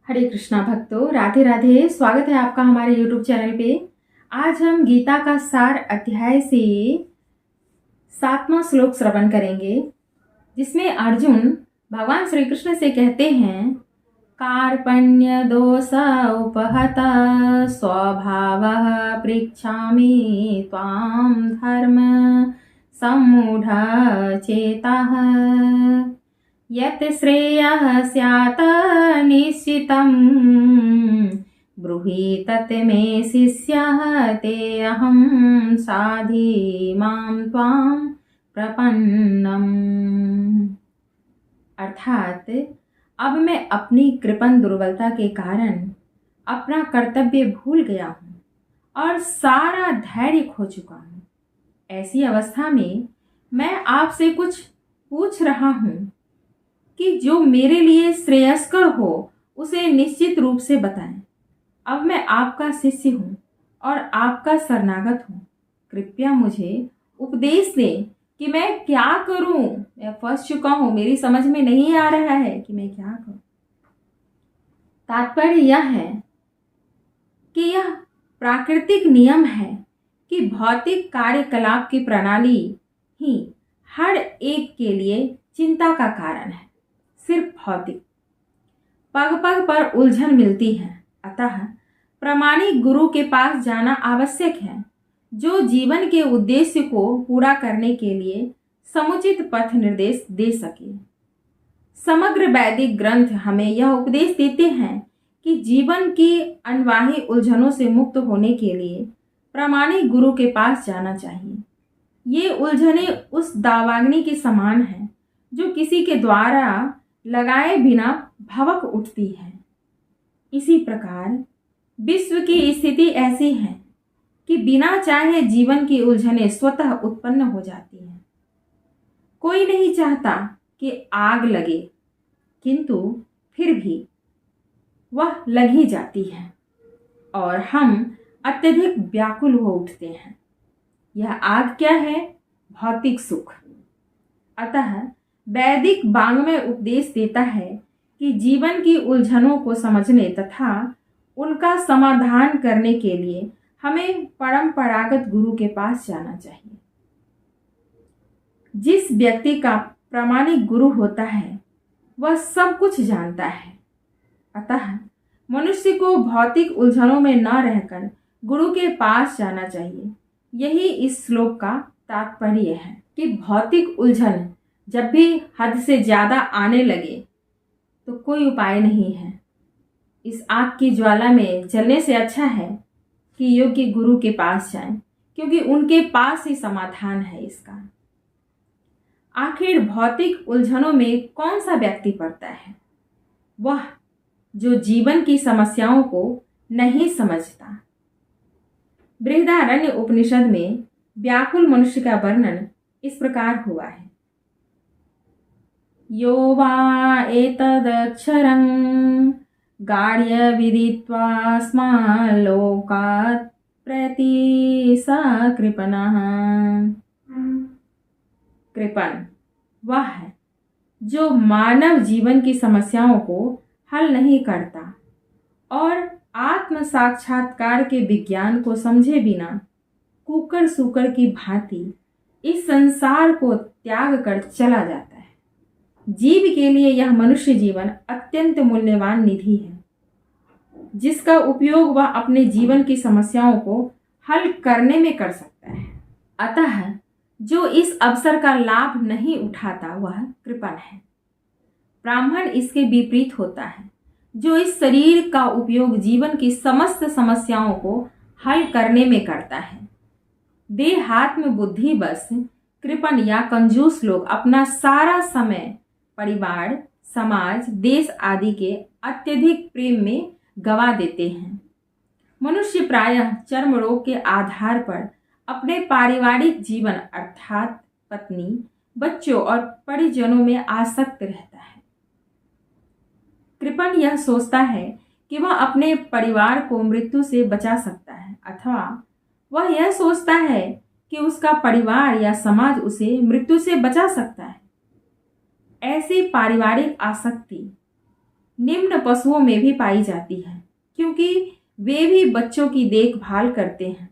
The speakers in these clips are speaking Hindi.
हरे कृष्णा भक्तों, राधे राधे। स्वागत है आपका हमारे यूट्यूब चैनल पे। आज हम गीता का सार अध्याय से 7वां श्लोक श्रवण करेंगे, जिसमें अर्जुन भगवान श्री कृष्ण से कहते हैं, कार्पण्य दोष उपहत स्वभावः पृच्छामि त्वां धर्म सम्मूढ़ चेतः यत् श्रेयः स्यात् निश्चितं ब्रूहि तत् मे शिष्यः तेऽहं साधि मां त्वां प्रपन्नम्। अर्थात अब मैं अपनी कृपण दुर्बलता के कारण अपना कर्तव्य भूल गया हूँ और सारा धैर्य खो चुका हूँ। ऐसी अवस्था में मैं आपसे कुछ पूछ रहा हूँ कि जो मेरे लिए श्रेयस्कर हो उसे निश्चित रूप से बताएं। अब मैं आपका शिष्य हूँ और आपका शरणागत हूँ। कृपया मुझे उपदेश दें कि मैं क्या करूं। मैं फंस चुका हूं, मेरी समझ में नहीं आ रहा है कि मैं क्या करूं। तात्पर्य यह है कि यह प्राकृतिक नियम है कि भौतिक कार्यकलाप की प्रणाली ही हर एक के लिए चिंता का कारण है। सिर्फ भौतिक पग पग पर उलझन मिलती है। अतः प्रामाणिक गुरु के पास जाना आवश्यक है, जो जीवन के उद्देश्य को पूरा करने के लिए समुचित पथ निर्देश दे सके। समग्र वैदिक ग्रंथ हमें यह उपदेश देते हैं कि जीवन की अनवाही उलझनों से मुक्त होने के लिए प्रामाणिक गुरु के पास जाना चाहिए। ये उलझनें उस दावाग्नि के समान हैं जो किसी के द्वारा लगाए बिना भभक उठती है। इसी प्रकार विश्व की स्थिति ऐसी है कि बिना चाहे जीवन की उलझनें स्वतः उत्पन्न हो जाती हैं। कोई नहीं चाहता कि आग लगे, किंतु फिर भी वह लग ही जाती है और हम अत्यधिक व्याकुल हो उठते हैं। यह आग क्या है? भौतिक सुख। अतः वैदिक वाङ्मय उपदेश देता है कि जीवन की उलझनों को समझने तथा उनका समाधान करने के लिए हमें परंपरागत गुरु के पास जाना चाहिए। जिस व्यक्ति का प्रामाणिक गुरु होता है वह सब कुछ जानता है। अतः मनुष्य को भौतिक उलझनों में न रहकर गुरु के पास जाना चाहिए। यही इस श्लोक का तात्पर्य है कि भौतिक उलझन जब भी हद से ज्यादा आने लगे तो कोई उपाय नहीं है। इस आग की ज्वाला में जलने से अच्छा है कि योग्य गुरु के पास जाएं, क्योंकि उनके पास ही समाधान है इसका। आखिर भौतिक उलझनों में कौन सा व्यक्ति पड़ता है? वह जो जीवन की समस्याओं को नहीं समझता। बृहदारण्य उपनिषद में व्याकुल मनुष्य का वर्णन इस प्रकार हुआ है। यो वा एतदक्षरं गाढ्य विदित्वा स्मालोकात् प्रति स कृपणः। कृपण वह है जो मानव जीवन की समस्याओं को हल नहीं करता और आत्म साक्षात्कार के विज्ञान को समझे बिना कुकर सुकर की भांति इस संसार को त्याग कर चला जाता है। जीव के लिए यह मनुष्य जीवन अत्यंत मूल्यवान निधि है, जिसका उपयोग वह अपने जीवन की समस्याओं को हल करने में कर सकता है। अतः जो इस अवसर का लाभ नहीं उठाता वह कृपण है। ब्राह्मण इसके विपरीत होता है, जो इस शरीर का उपयोग जीवन की समस्त समस्याओं को हल करने में करता है। देहात्म बुद्धि बस कृपण या कंजूस लोग अपना सारा समय परिवार, समाज, देश आदि के अत्यधिक प्रेम में गवा देते हैं। मनुष्य प्रायः चर्म रोग के आधार पर अपने पारिवारिक जीवन अर्थात पत्नी, बच्चों और परिजनों में आसक्त रहता है। कृपण यह सोचता है कि वह अपने परिवार को मृत्यु से बचा सकता है, अथवा वह यह सोचता है कि उसका परिवार या समाज उसे मृत्यु से बचा सकता है। ऐसी पारिवारिक आसक्ति निम्न पशुओं में भी पाई जाती है, क्योंकि वे भी बच्चों की देखभाल करते हैं।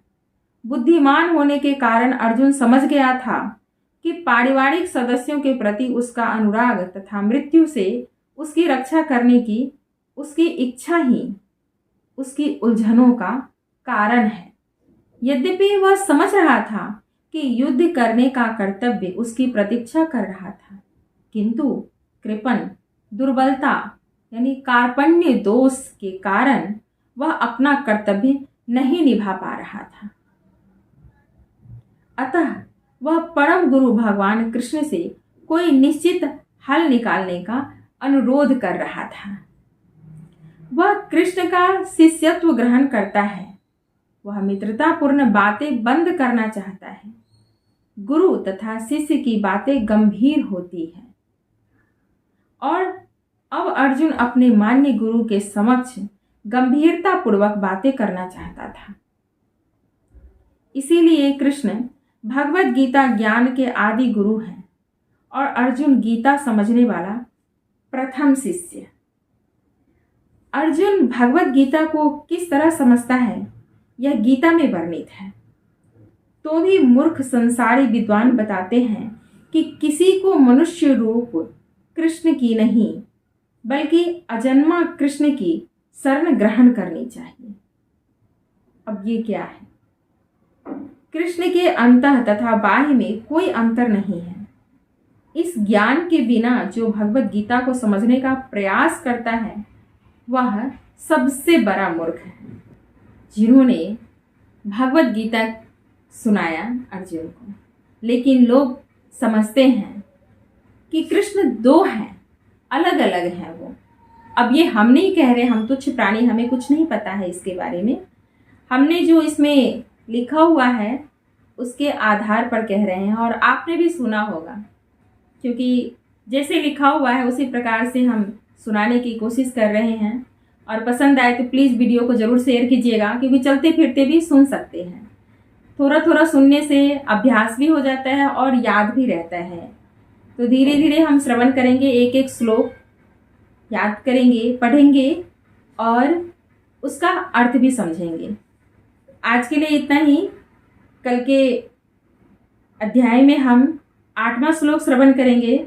बुद्धिमान होने के कारण अर्जुन समझ गया था कि पारिवारिक सदस्यों के प्रति उसका अनुराग तथा मृत्यु से उसकी रक्षा करने की उसकी इच्छा ही उसकी उलझनों का कारण है। यद्यपि वह समझ रहा था कि युद्ध करने का कर्तव्य उसकी प्रतीक्षा कर रहा था, किंतु कृपण, दुर्बलता यानी कार्पण्य दोष के कारण वह अपना कर्तव्य नहीं निभा पा रहा था। अतः वह परम गुरु भगवान कृष्ण से कोई निश्चित हल निकालने का अनुरोध कर रहा था। वह कृष्ण का शिष्यत्व ग्रहण करता है। वह मित्रतापूर्ण बातें बंद करना चाहता है। गुरु तथा शिष्य की बातें गंभीर होती है और अब अर्जुन अपने मान्य गुरु के समक्ष गंभीरता पूर्वक बातें करना चाहता था। इसीलिए कृष्ण भगवत गीता ज्ञान के आदि गुरु हैं और अर्जुन गीता समझने वाला प्रथम शिष्य। अर्जुन भगवत गीता को किस तरह समझता है यह गीता में वर्णित है। तो भी मूर्ख संसारी विद्वान बताते हैं कि किसी को मनुष्य रूप कृष्ण की नहीं बल्कि अजन्मा कृष्ण की शरण ग्रहण करनी चाहिए। अब ये क्या है? कृष्ण के अंतः तथा बाह्य में कोई अंतर नहीं है। इस ज्ञान के बिना जो भगवत गीता को समझने का प्रयास करता है वह सबसे बड़ा मूर्ख है। जिन्होंने भगवत गीता सुनाया अर्जुन को, लेकिन लोग समझते हैं कि कृष्ण दो हैं, अलग अलग हैं वो। अब ये हम नहीं कह रहे, हम तुच्छ प्राणी, हमें कुछ नहीं पता है इसके बारे में। हमने जो इसमें लिखा हुआ है उसके आधार पर कह रहे हैं और आपने भी सुना होगा, क्योंकि जैसे लिखा हुआ है उसी प्रकार से हम सुनाने की कोशिश कर रहे हैं। और पसंद आए तो प्लीज़ वीडियो को ज़रूर शेयर कीजिएगा, क्योंकि चलते फिरते भी सुन सकते हैं। थोड़ा थोड़ा सुनने से अभ्यास भी हो जाता है और याद भी रहता है। तो धीरे धीरे हम श्रवण करेंगे, एक एक श्लोक याद करेंगे, पढ़ेंगे और उसका अर्थ भी समझेंगे। आज के लिए इतना ही। कल के अध्याय में हम 8वां श्लोक श्रवण करेंगे।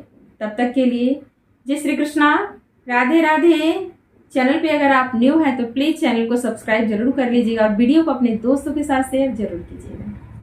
तब तक के लिए जय श्री कृष्णा, राधे राधे। चैनल पे अगर आप न्यू हैं तो प्लीज़ चैनल को सब्सक्राइब जरूर कर लीजिएगा और वीडियो को अपने दोस्तों के साथ शेयर जरूर कीजिएगा।